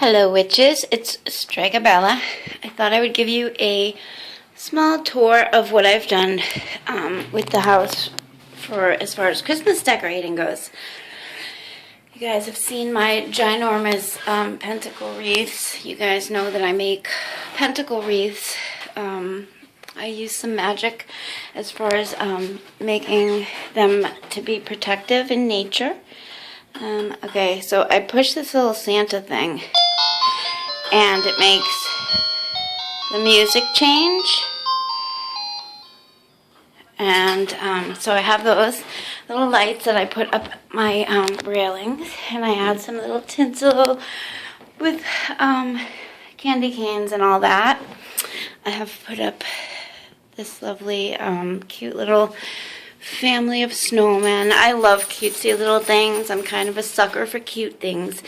Hello witches, it's Stragabella. I thought I would give you a small tour of what I've done with the house for as far as Christmas decorating goes. You guys have seen my ginormous pentacle wreaths. You guys know that I make pentacle wreaths. I use some magic as far as making them to be protective in nature. Okay, so I push this little Santa thing and it makes the music change. And so I have those little lights that I put up my railings, and I add some little tinsel with candy canes and all that. I have put up this lovely cute little family of snowmen. I love cutesy little things. I'm kind of a sucker for cute things,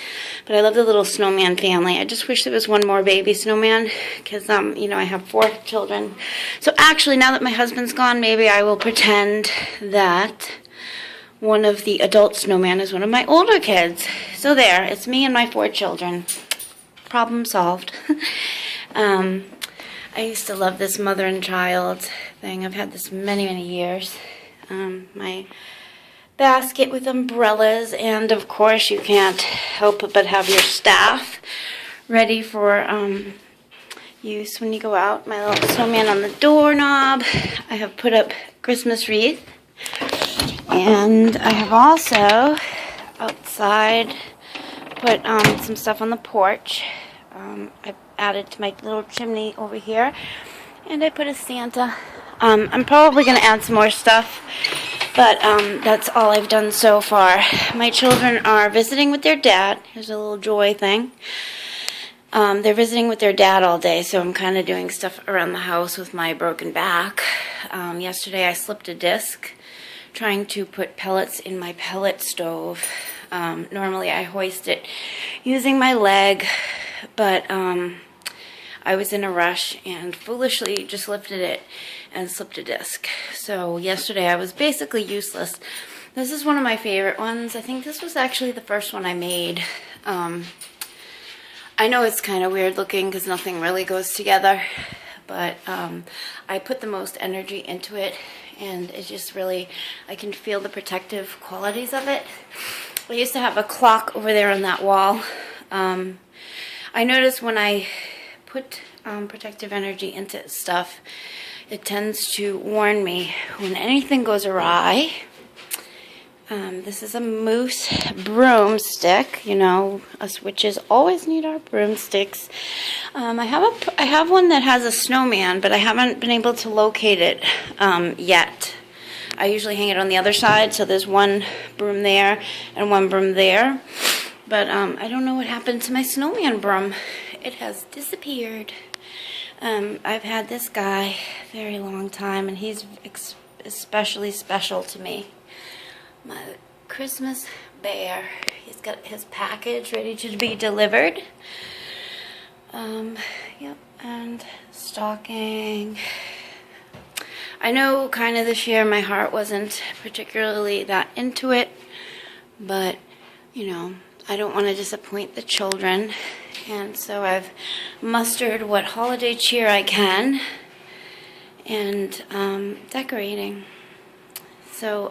but I love the little snowman family. I just wish there was one more baby snowman because, you know, I have 4 children. So actually, now that my husband's gone, maybe I will pretend that one of the adult snowman is one of my older kids. So there, it's me and my 4 children. Problem solved. I used to love this mother and child thing. I've had this many, many years. My basket with umbrellas, and of course you can't help but have your staff ready for use when you go out. My little snowman on the doorknob. I have put up Christmas wreath, and I have also outside put some stuff on the porch. I've added to my little chimney over here, and I put a Santa. I'm probably going to add some more stuff, but that's all I've done so far. My children are visiting with their dad. Here's a little joy thing. They're visiting with their dad all day, so I'm kind of doing stuff around the house with my broken back. Yesterday I slipped a disc trying to put pellets in my pellet stove. Normally I hoist it using my leg, but I was in a rush and foolishly just lifted it and slipped a disc. So yesterday I was basically useless. This is one of my favorite ones. I think this was actually the first one I made. I know it's kind of weird looking because nothing really goes together, but I put the most energy into it, and it just really, I can feel the protective qualities of it. I used to have a clock over there on that wall. I noticed when I put protective energy into stuff, it tends to warn me when anything goes awry. This is a moose broomstick. You know, us witches always need our broomsticks. I have one that has a snowman, but I haven't been able to locate it yet. I usually hang it on the other side, so there's one broom there and one broom there. But I don't know what happened to my snowman broom. It has disappeared. I've had this guy a very long time, and he's especially special to me. My Christmas bear. He's got his package ready to be delivered. Yep, and stocking. I know kind of this year my heart wasn't particularly that into it, but, you know, I don't want to disappoint the children. And so I've mustered what holiday cheer I can and decorating. So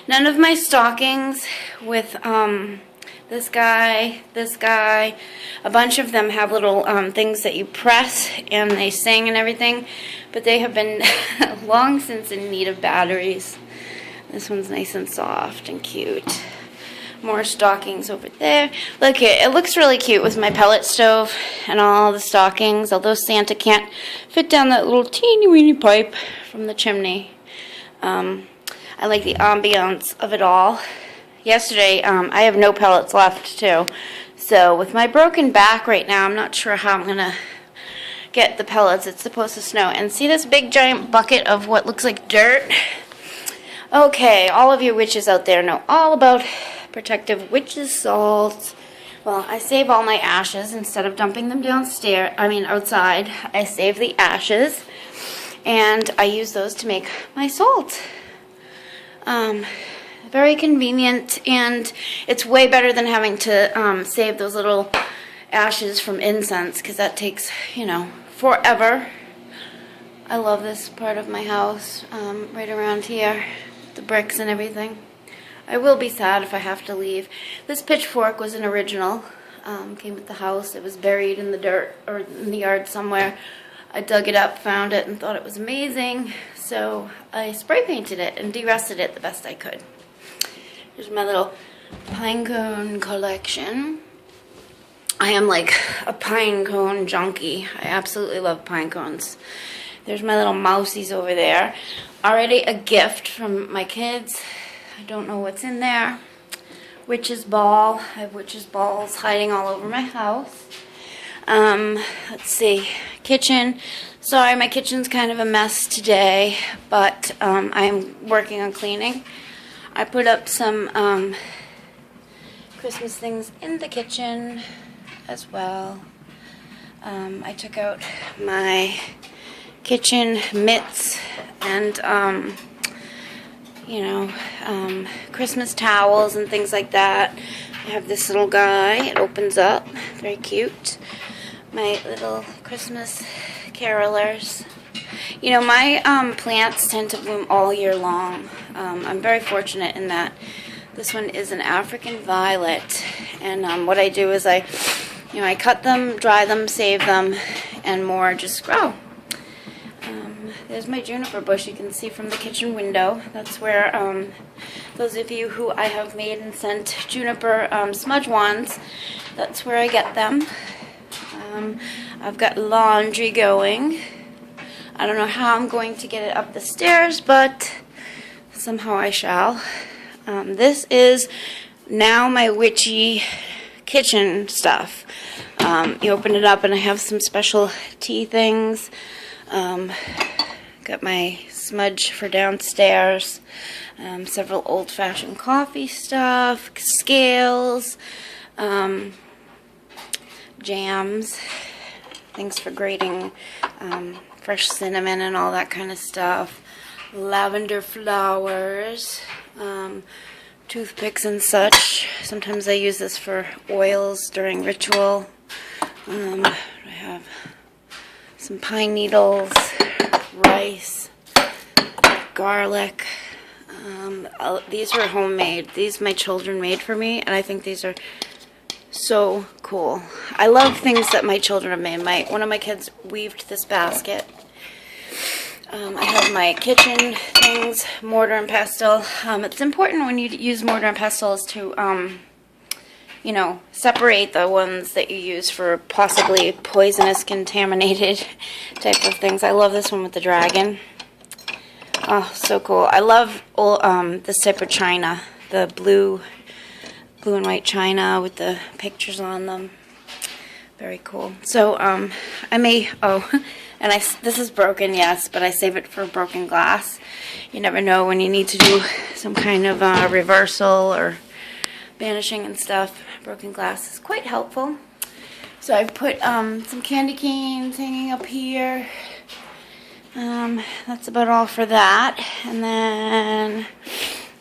none of my stockings with this guy, a bunch of them have little things that you press and they sing and everything, but they have been long since in need of batteries. This one's nice and soft and cute. More stockings over there. Look here, it looks really cute with my pellet stove and all the stockings, although Santa can't fit down that little teeny weeny pipe from the chimney. I like the ambiance of it all. Yesterday, I have no pellets left too, so with my broken back right now, I'm not sure how I'm gonna get the pellets. It's supposed to snow. And see this big giant bucket of what looks like dirt? Okay, all of you witches out there know all about protective witches salt. Well, I save all my ashes instead of dumping them outside. I save the ashes, and I use those to make my salt. Very convenient, and it's way better than having to save those little ashes from incense because that takes, forever. I love this part of my house, right around here, the bricks and everything. I will be sad if I have to leave. This pitchfork was an original, came with the house. It was buried in the dirt or in the yard somewhere. I dug it up, found it, and thought it was amazing. So I spray painted it and de-rusted it the best I could. Here's my little pine cone collection. I am like a pine cone junkie. I absolutely love pine cones. There's my little mousies over there. Already a gift from my kids. I don't know what's in there. Witch's ball. I have witch's balls hiding all over my house. Let's see. Kitchen. Sorry, my kitchen's kind of a mess today, but I'm working on cleaning. I put up some Christmas things in the kitchen as well. I took out my kitchen mitts and Christmas towels and things like that. I have this little guy. It opens up. Very cute. My little Christmas carolers. My plants tend to bloom all year long. I'm very fortunate in that. This one is an African violet, and what I do is I cut them, dry them, save them, and more just grow. There's my juniper bush you can see from the kitchen window. That's where, those of you who I have made and sent juniper smudge wands, that's where I get them. I've got laundry going. I don't know how I'm going to get it up the stairs, but somehow I shall. This is now my witchy kitchen stuff. You open it up and I have some special tea things. Got my smudge for downstairs, several old-fashioned coffee stuff, scales, jams, things for grating fresh cinnamon and all that kind of stuff, lavender flowers, toothpicks and such. Sometimes I use this for oils during ritual. I have some pine needles, rice, garlic. These were homemade. These my children made for me, and I think these are so cool. I love things that my children have made. One of my kids weaved this basket. I have my kitchen things, mortar and pestle. It's important when you use mortar and pestle is to separate the ones that you use for possibly poisonous, contaminated type of things. I love this one with the dragon. Oh, so cool. I love this type of china, the blue and white china with the pictures on them. Very cool. So, this is broken, yes, but I save it for broken glass. You never know when you need to do some kind of reversal or banishing and stuff. Broken glass is quite helpful. So I've put some candy canes hanging up here. That's about all for that. And then,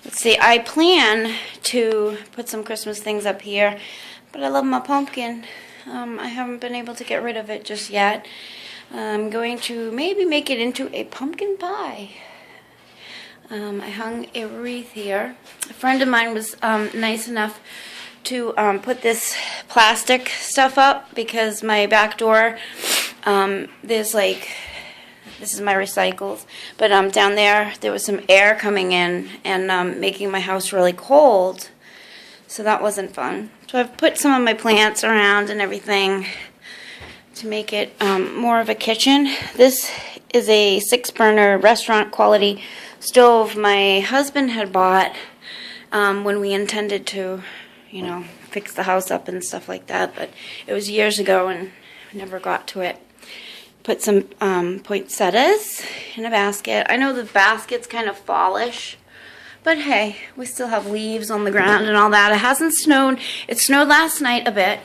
let's see, I plan to put some Christmas things up here, but I love my pumpkin. I haven't been able to get rid of it just yet. I'm going to maybe make it into a pumpkin pie. I hung a wreath here. A friend of mine was nice enough to put this plastic stuff up because my back door, there's this is my recycles, but down there was some air coming in and making my house really cold, so that wasn't fun. So I've put some of my plants around and everything to make it more of a kitchen. This is a 6-burner restaurant quality stove my husband had bought when we intended to, fix the house up and stuff like that, but it was years ago and never got to it. Put some poinsettias in a basket. I know the basket's kind of fallish, but hey, we still have leaves on the ground and all that. It hasn't snowed. It snowed last night a bit,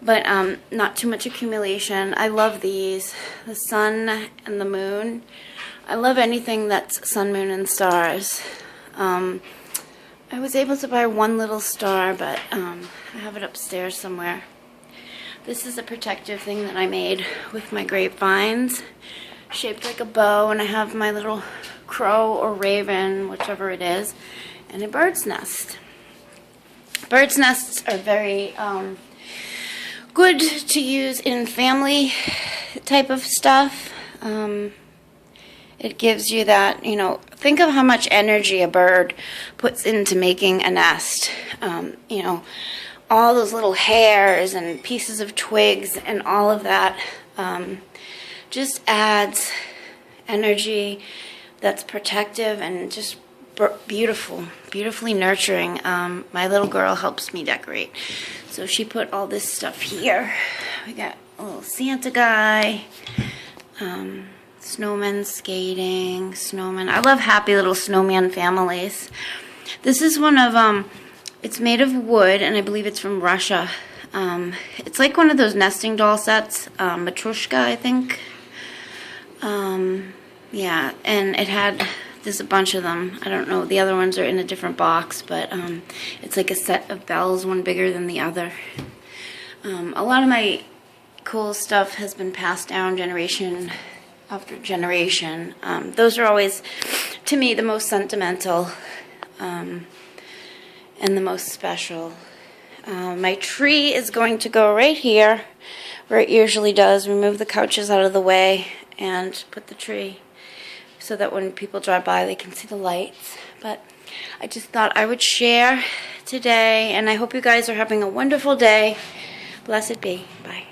but not too much accumulation. I love these, the sun and the moon. I love anything that's sun, moon, and stars. I was able to buy one little star, but I have it upstairs somewhere. This is a protective thing that I made with my grapevines, shaped like a bow, and I have my little crow or raven, whichever it is, and a bird's nest. Bird's nests are very good to use in family type of stuff. It gives you that, you know, think of how much energy a bird puts into making a nest. You know, all those little hairs and pieces of twigs and all of that just adds energy that's protective and just beautifully nurturing. My little girl helps me decorate, so she put all this stuff here. We got a little Santa guy, snowmen skating, snowmen. I love happy little snowman families. This is one of it's made of wood, and I believe it's from Russia. It's like one of those nesting doll sets, Matryoshka, I think. Yeah, and it had, there's a bunch of them. I don't know, the other ones are in a different box, but it's like a set of bells, one bigger than the other. A lot of my cool stuff has been passed down generation after generation. Those are always, to me, the most sentimental and the most special. My tree is going to go right here, where it usually does. Remove the couches out of the way and put the tree so that when people drive by they can see the lights. But I just thought I would share today, and I hope you guys are having a wonderful day. Blessed be. Bye.